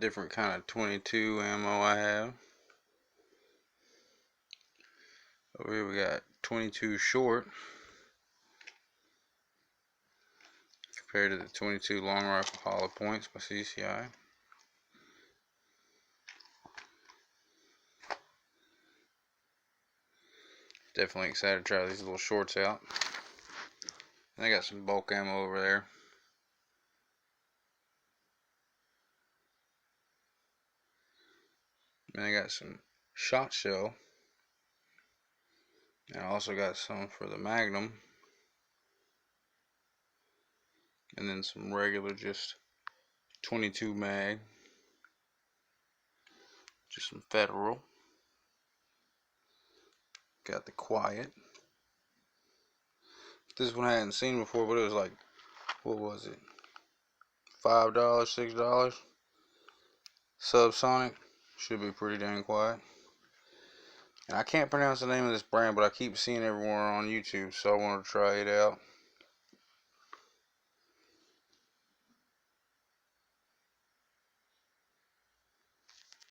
different kind of 22 ammo I have. Over here we got 22 short compared to the 22 long rifle hollow points by CCI. Definitely excited to try these little shorts out. And I got some bulk ammo over there. And I got some shot shell. And I also got some for the Magnum. And then some regular just 22 mag. Just some Federal. Got the Quiet. This one I hadn't seen before, but it was like, what was it? $5, $6. Subsonic. Should be pretty dang quiet. And I can't pronounce the name of this brand, but I keep seeing it everywhere on YouTube, so I wanted to try it out.